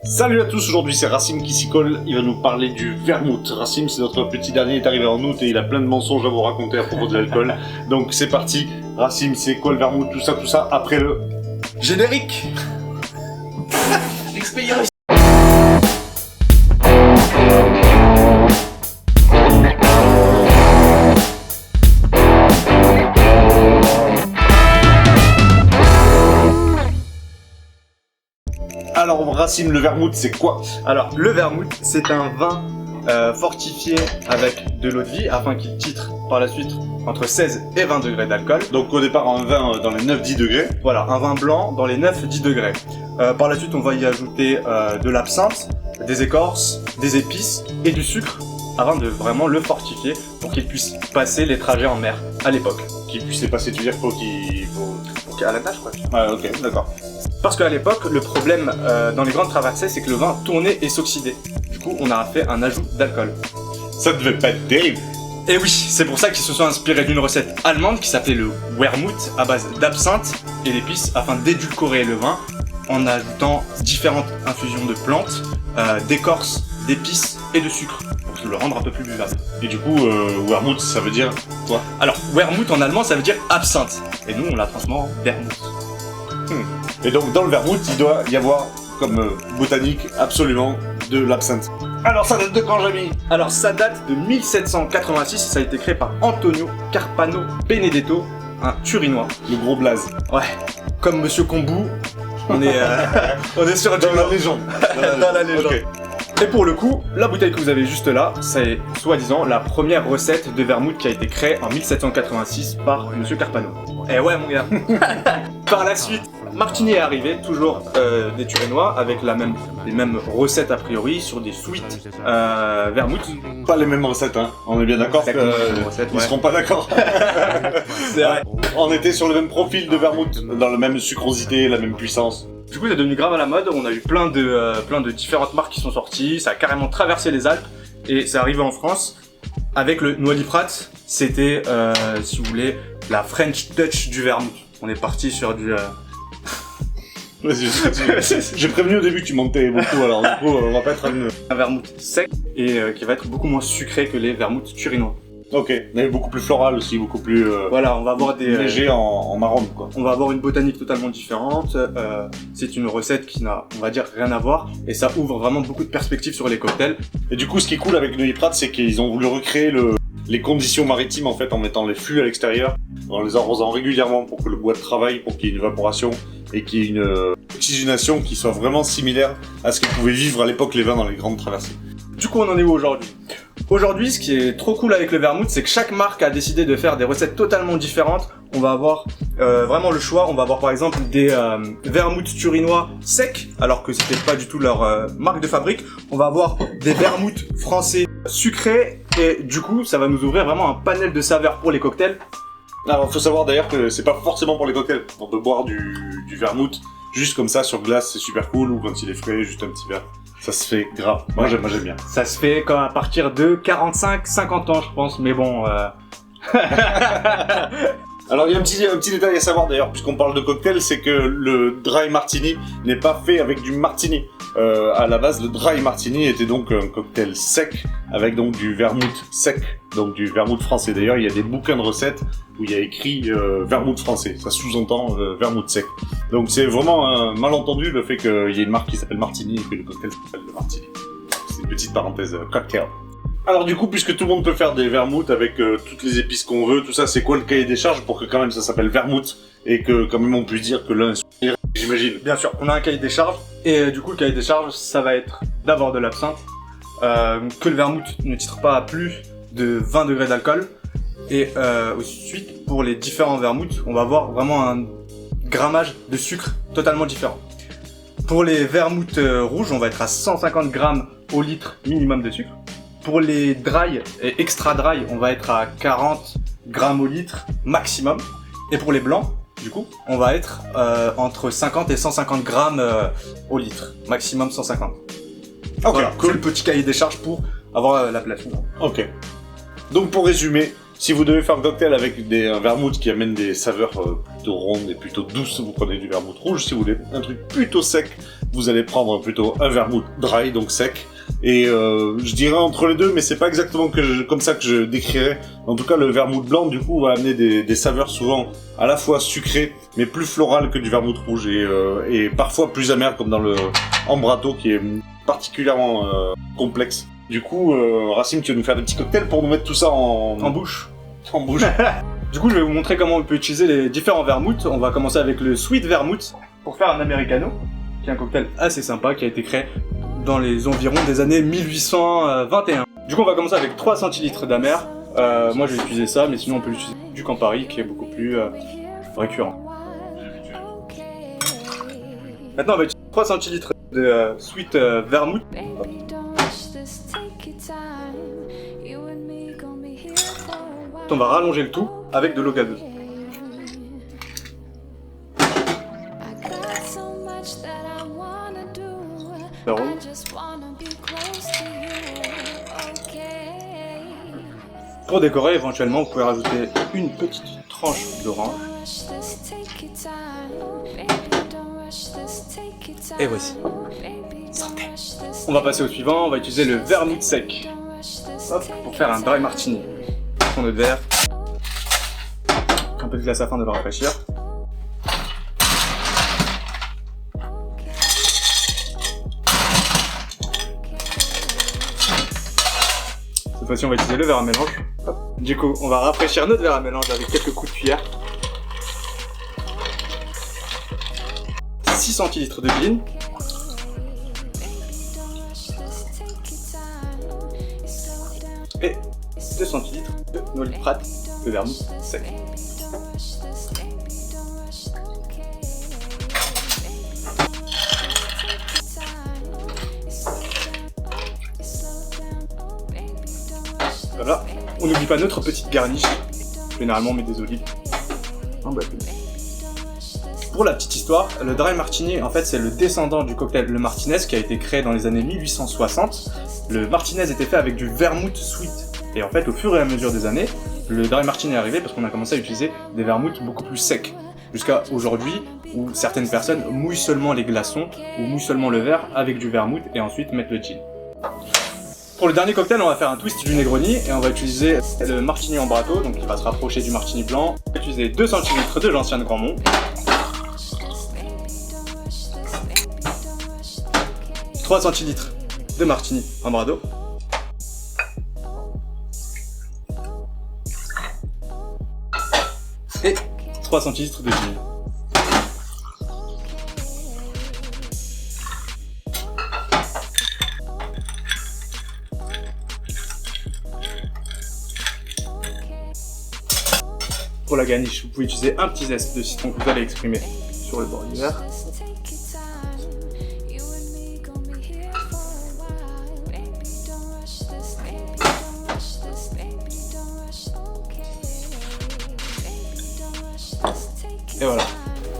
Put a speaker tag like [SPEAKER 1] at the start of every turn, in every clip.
[SPEAKER 1] Salut à tous, aujourd'hui c'est Racim qui s'y colle, il va nous parler du vermouth. Racim, c'est notre petit dernier, il est arrivé en août et il a plein de mensonges à vous raconter à propos de l'alcool. Donc c'est parti, Racim, c'est quoi le vermouth, tout ça, après le générique.
[SPEAKER 2] L'expérience.
[SPEAKER 1] Alors Racim, le vermouth c'est quoi?
[SPEAKER 2] Alors, le vermouth, c'est un vin fortifié avec de l'eau de vie afin qu'il titre par la suite entre 16 et 20 degrés d'alcool.
[SPEAKER 1] Donc au départ un vin dans les 9-10 degrés.
[SPEAKER 2] Voilà, un vin blanc dans les 9-10 degrés. Par la suite, on va y ajouter de l'absinthe, des écorces, des épices et du sucre afin de vraiment le fortifier pour qu'il puisse passer les trajets en mer à l'époque.
[SPEAKER 1] Qui puisse les passer, tu veux dire qu'il faut...
[SPEAKER 2] Donc à la tâche, quoi.
[SPEAKER 1] Ah ok, d'accord.
[SPEAKER 2] Parce qu'à l'époque, le problème dans les grandes traversées, c'est que le vin tournait et s'oxydait. Du coup, on a fait un ajout d'alcool.
[SPEAKER 1] Ça devait pas être terrible.
[SPEAKER 2] Et oui, c'est pour ça qu'ils se sont inspirés d'une recette allemande qui s'appelait le Wermouth à base d'absinthe et d'épices afin d'édulcorer le vin en ajoutant différentes infusions de plantes, d'écorces, d'épices et de sucre pour le rendre un peu plus buvable.
[SPEAKER 1] Et du coup, vermouth ça veut dire quoi?
[SPEAKER 2] Alors, Wermouth en allemand ça veut dire absinthe et nous on l'a transformé en vermouth.
[SPEAKER 1] Et donc dans le vermouth, il doit y avoir comme botanique absolument de l'absinthe. Alors ça date de quand, Jamy?
[SPEAKER 2] Alors ça date de 1786 et ça a été créé par Antonio Carpano Benedetto, un Turinois.
[SPEAKER 1] Le gros blaze.
[SPEAKER 2] Ouais, comme Monsieur Kombu, on est sur
[SPEAKER 1] Dans la légende.
[SPEAKER 2] Dans la légende.
[SPEAKER 1] Ok.
[SPEAKER 2] Et pour le coup, la bouteille que vous avez juste là, c'est soi-disant la première recette de vermouth qui a été créée en 1786 par Monsieur Carpano. Eh ouais mon gars. Par la suite, Martini est arrivé, toujours des Turinois, avec les mêmes recettes a priori sur des suites vermouth.
[SPEAKER 1] Pas les mêmes recettes, hein. On est bien d'accord que
[SPEAKER 2] Exactement les mêmes recettes,
[SPEAKER 1] ils
[SPEAKER 2] ouais.
[SPEAKER 1] seront pas d'accord.
[SPEAKER 2] C'est vrai.
[SPEAKER 1] On était sur le même profil de vermouth, dans la même sucrosité, la même puissance.
[SPEAKER 2] Du coup, c'est devenu grave à la mode. On a eu plein de différentes marques qui sont sorties. Ça a carrément traversé les Alpes et c'est arrivé en France avec le Noilly Prat. C'était, si vous voulez, la French Touch du vermouth. On est parti sur du.
[SPEAKER 1] Vas-y, j'ai prévenu au début que tu montais beaucoup, alors du coup, on va pas être
[SPEAKER 2] un vermouth sec et qui va être beaucoup moins sucré que les vermouths turinois.
[SPEAKER 1] Ok, mais beaucoup plus floral aussi, beaucoup plus
[SPEAKER 2] Voilà, on va avoir des
[SPEAKER 1] léger en arôme, quoi.
[SPEAKER 2] On va avoir une botanique totalement différente. C'est une recette qui n'a, on va dire, rien à voir et ça ouvre vraiment beaucoup de perspectives sur les cocktails.
[SPEAKER 1] Et du coup, ce qui est cool avec Noilly Prat, c'est qu'ils ont voulu recréer les conditions maritimes en fait en mettant les flux à l'extérieur, en les arrosant régulièrement pour que le bois travaille, pour qu'il y ait une évaporation et qu'il y ait une oxygénation qui soit vraiment similaire à ce que pouvaient vivre à l'époque les vins dans les grandes traversées.
[SPEAKER 2] Du coup, on en est où aujourd'hui? Aujourd'hui, ce qui est trop cool avec le vermouth, c'est que chaque marque a décidé de faire des recettes totalement différentes. On va avoir vraiment le choix. On va avoir par exemple des vermouths turinois secs, alors que c'était pas du tout leur marque de fabrique. On va avoir des vermouths français sucrés, et du coup, ça va nous ouvrir vraiment un panel de saveurs pour les cocktails.
[SPEAKER 1] Alors, faut savoir d'ailleurs que c'est pas forcément pour les cocktails. On peut boire du vermouth juste comme ça sur glace, c'est super cool, ou quand il est frais, juste un petit verre. Ça se fait grave. Moi j'aime bien.
[SPEAKER 2] Ça se fait quand à partir de 45-50 ans, je pense, mais bon.
[SPEAKER 1] Alors il y a un petit détail à savoir d'ailleurs, puisqu'on parle de cocktail, c'est que le dry martini n'est pas fait avec du martini. À la base, le dry martini était donc un cocktail sec, avec donc du vermouth sec, donc du vermouth français. D'ailleurs, il y a des bouquins de recettes où il y a écrit vermouth français, ça sous-entend vermouth sec. Donc c'est vraiment un malentendu le fait qu'il y ait une marque qui s'appelle Martini et que le cocktail s'appelle le Martini. C'est une petite parenthèse cocktail. Alors du coup, puisque tout le monde peut faire des vermouths avec toutes les épices qu'on veut, tout ça, c'est quoi le cahier des charges pour que quand même ça s'appelle vermouth et que quand même on puisse dire que l'un est j'imagine.
[SPEAKER 2] Bien sûr, on a un cahier des charges et du coup le cahier des charges, ça va être d'abord de l'absinthe, que le vermouth ne titre pas à plus de 20 degrés d'alcool et ensuite pour les différents vermouths, on va avoir vraiment un grammage de sucre totalement différent. Pour les vermouths rouges, on va être à 150 grammes au litre minimum de sucre. Pour les dry et extra dry, on va être à 40 grammes au litre maximum. Et pour les blancs, du coup, on va être entre 50 et 150 grammes au litre. Maximum 150.
[SPEAKER 1] Ok,
[SPEAKER 2] voilà,
[SPEAKER 1] cool.
[SPEAKER 2] c'est le petit cahier des charges pour avoir l'appellation.
[SPEAKER 1] Ok. Donc pour résumer, Si vous devez faire un cocktail avec un vermouth qui amène des saveurs plutôt rondes et plutôt douces, vous prenez du vermouth rouge. Si vous voulez un truc plutôt sec, vous allez prendre plutôt un vermouth dry, donc sec. Et je dirais entre les deux, mais c'est pas exactement comme ça que je décrirais. En tout cas, le vermouth blanc, du coup, va amener des saveurs souvent à la fois sucrées, mais plus florales que du vermouth rouge, et parfois plus amères, comme dans le Ambrato, qui est particulièrement complexe. Du coup, Racim, tu vas nous faire des petits cocktails pour nous mettre tout ça en
[SPEAKER 2] bouche.
[SPEAKER 1] En bouche.
[SPEAKER 2] Du coup, je vais vous montrer comment on peut utiliser les différents vermouths. On va commencer avec le Sweet Vermouth pour faire un Americano, qui est un cocktail assez sympa, qui a été créé dans les environs des années 1821. Du coup, on va commencer avec 3 centilitres d'amer. Moi, je vais utiliser ça, mais sinon, on peut utiliser du Campari, qui est beaucoup plus récurrent. Maintenant, on va utiliser 3 centilitres de Sweet Vermouth. On va rallonger le tout avec de l'eau gazeuse. Pour décorer, éventuellement, vous pouvez rajouter une petite tranche d'orange. Et voici. Santé. On va passer au suivant, on va utiliser le vermouth sec. Hop, pour faire un dry martini. Fond de verre. Un peu de glace afin de le rafraîchir. Cette fois-ci, on va utiliser le verre à mélange. Hop. Du coup, on va rafraîchir notre verre à mélange avec quelques coups de cuillère. 6 centilitres de gin. Et 2 centilitres de noliprate de vermouth sec. Voilà, on n'oublie pas notre petite garniche. Généralement on met des olives. Pour la petite histoire, le dry martini en fait c'est le descendant du cocktail le Martinez qui a été créé dans les années 1860. Le Martinez était fait avec du vermouth sweet. Et en fait au fur et à mesure des années, le dry martini est arrivé parce qu'on a commencé à utiliser des vermouths beaucoup plus secs. Jusqu'à aujourd'hui où certaines personnes mouillent seulement les glaçons ou mouillent seulement le verre avec du vermouth et ensuite mettent le gin. Pour le dernier cocktail, on va faire un twist du Negroni et on va utiliser le Martini Ambrato, donc qui va se rapprocher du Martini blanc. On va utiliser 2 centilitres de l'ancien Grandmont. « 3 centilitres de Martini Ambrato. Et 3 centilitres de gin. Pour la garniche, vous pouvez utiliser un petit zeste de citron que vous allez exprimer sur le bord du verre. Et voilà.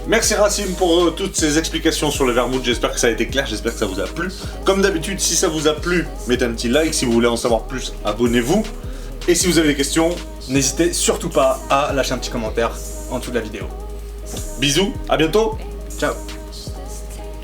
[SPEAKER 1] Merci Racim pour toutes ces explications sur le vermouth, j'espère que ça a été clair, j'espère que ça vous a plu. Comme d'habitude, si ça vous a plu, mettez un petit like, si vous voulez en savoir plus, abonnez-vous. Et si vous avez des questions,
[SPEAKER 2] n'hésitez surtout pas à lâcher un petit commentaire en dessous de la vidéo.
[SPEAKER 1] Bisous, à bientôt.
[SPEAKER 2] Ciao.